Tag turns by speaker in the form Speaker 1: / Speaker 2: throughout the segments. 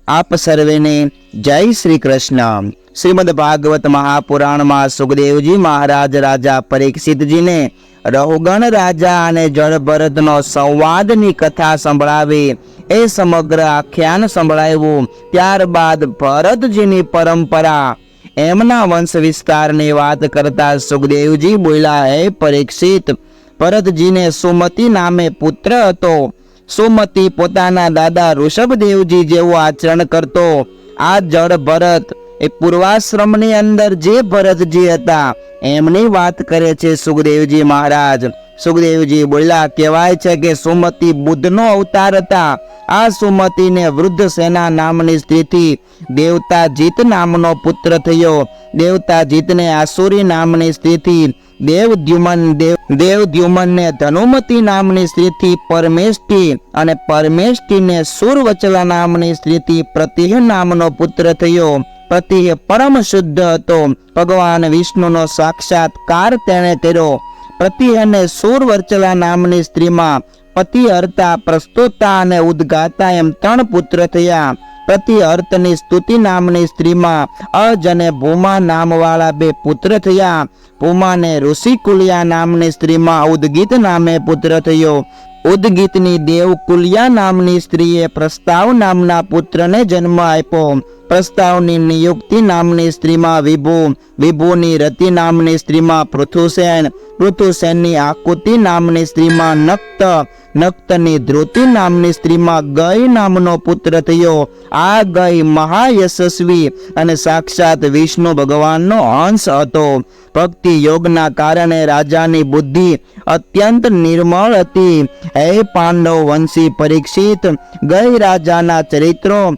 Speaker 1: आप सर्वेने जय श्री कृष्ण। श्रीमद् भागवत महापुराण में सुखदेवजी महाराज राजा परीक्षित जी ने रहुगण राजा अने जड़भरत नो संवाद नी कथा संभळावी ए समग्र आख्यान संभळाव्युं। त्यारबाद भरतजी नी परंपरा एमना वंश विस्तार ने बात करता सुखदेवजी बोल्या, हे परीक्षित, भरतजी ने सुमति नामे पुत्र हतो। सुमति पोताना दादा ऋषभदेवजी जेवो आचरण करतो। आ जड़ भरत ए पूर्वाश्रमनी अंदर जे भरतजी हता एमनी वात करे छे सुखदेवजी महाराज। सुखदेवजी बोल्या, कहेवाय छे के सुमति बुद्धनो अवतार हता। आ सुमति ने वृद्ध सेना नामनी स्त्रीथी देवताजीत नामनो पुत्र थयो। देवताजीत ने आसुरी नामनी स्त्रीथी देवद्युमन ने धनुमती नामनी स्त्रीथी परमेष्टि अने परमेष्टि ने सूरवचला नामनी स्त्रीथी प्रतिह नामनो पुत्र थयो। प्रतिह परम शुद्ध हतो। भगवान विष्णुनो साक्षात्कार तेणे कर्यो। प्रतिह ने सूरवचला नामनी स्त्री में पतिहर्ता, प्रस्तुता अने उद्गाता एम 3 पुत्र थया। प्रतिहर्तनी स्तुति नामनी स्त्री में अज अने भूमा नामवाळा 2 पुत्र थया। भूमा ने ऋषिकुल्या नामनी स्त्री में उद्गीत नामे पुत्र थयो। उद्गीतनी देवकुल्या नामनी स्त्रीए प्रस्ताव नामना पुत्र ने जन्म आप्यो। प्रस्तावनी नियुक्ति नामनी स्त्री में विभु, विभुनी रति नामनी स्त्री में पृथुसेन, पृथुसेननी आकुति नामनी स्त्री में नक्त, नक्तनी ध्रुति नामनी स्त्री में गई नामनो पुत्र थयो। आ गई महायशस्वी अने साक्षात विष्णु भगवाननो अंश हतो। भक्ति योगना कारणे राजानी बुद्धि अत्यंत निर्मल हती। हे पांडव वंशी परीक्षित, गई राजाना चरित्रों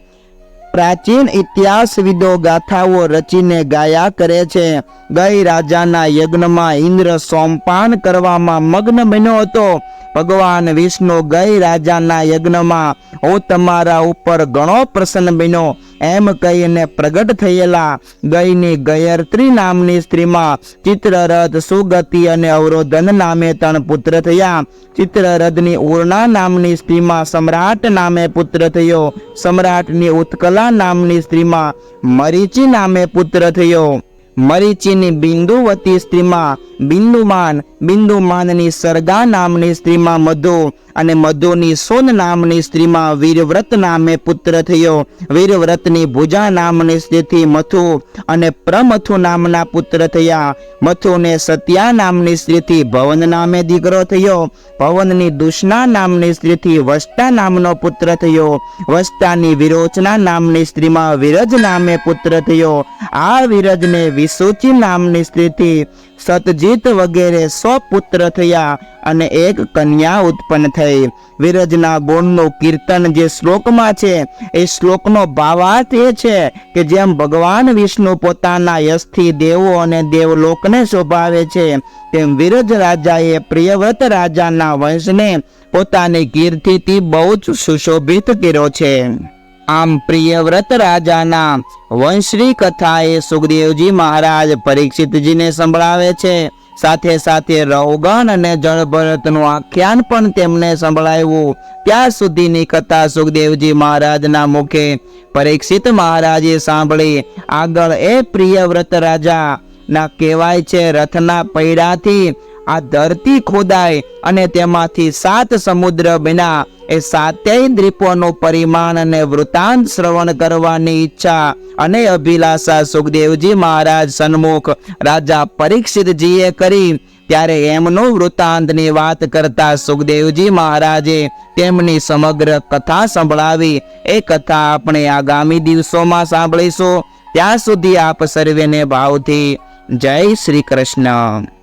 Speaker 1: प्राचीन इतिहासविदो गाथाओ रचीने गाया करे छे। गई राजाना यज्ञ में इंद्र सोमपान करवामां मग्न बन्यो हतो। भगवान विष्णु गई राजाना यज्ञ में हूँ तमारा उपर घणो प्रसन्न बन्यो एम कहीने प्रगट थयेला। गईनी गयत्री नामनी स्त्री में चित्ररथ, सुगति अने अवरोधन नामे 3 पुत्र थया। चित्ररथनी उर्णा नामनी स्त्री में सम्राट नामे पुत्र थयो। सम्राटनी उत्कला नामनी स्त्री में मरीचि नामे पुत्र थयो। मरीचिनी बिंदुवती स्त्री में बिंदुमान, बिंदुमाननी सर्गा नामनी स्त्री में मधु अने मधुनी सोन नामनी स्त्री में वीरव्रत नामे पुत्र थयो। वीरव्रतनी भुजा नामनी स्त्रीथी मथु अने प्रमथु नामना पुत्र थया। मथुने सत्या नामनी स्त्रीथी भवन नामे दीकरो थयो। भवननी दुष्णा नामनी स्त्रीथी वष्टा नामनो पुत्र थयो। वष्टानी विरोचना नामनी स्त्री में विरज नामे पुत्र थयो। आ विरजने विसूचि नामनी स्त्रीथी सतजीत वगैरह 100 पुत्र थया अने 1 कन्या उत्पन्न थई। विरजना गुणनो कीर्तन जे श्लोक में छे ए श्लोकनो भावार्थ ए छे के जेम भगवान विष्णु पोताना यशथी देवो अने देवलोकने शोभावे छे तेम विरज राजाए प्रियव्रत राजाना वंशने पोतानी कीर्तिथी बहु ज सुशोभित कर्यो छे। आम प्रियव्रत राजाना वंशनी कथा ए सुखदेवजी महाराज परीक्षित जी ने संभळावे छे। साथे साथे रहुगण अने जड़भरतनुं आख्यान पण तेमने संभळाव्युं। त्यां सुधीनी कथा सुखदेवजी महाराजना मुखे परीक्षित महाराजे सांभळी। आगळ ए प्रियव्रत राजा ना कहेवाय छे, रथना पૈડાથી आ धरती खोदाय अने तेमांथी 7 समुद्र बन्या। ए 7 द्वीपोનું परिमाण अने वृत्तांत श्रवण करवानी इच्छा अने अभिलाषा सुखदेवजी महाराज सन्मुख राजा परीक्षितजीए करी। त्यारे एमनो वृत्तांतनी वात करता सुखदेवजी महाराजे तेमनी समग्र कथा संभळावी। ए कथा आपणे आगामी दिवसोमां सांभळीशुं। त्यां सुधी आप सर्वेने भावथी जय श्री कृष्ण।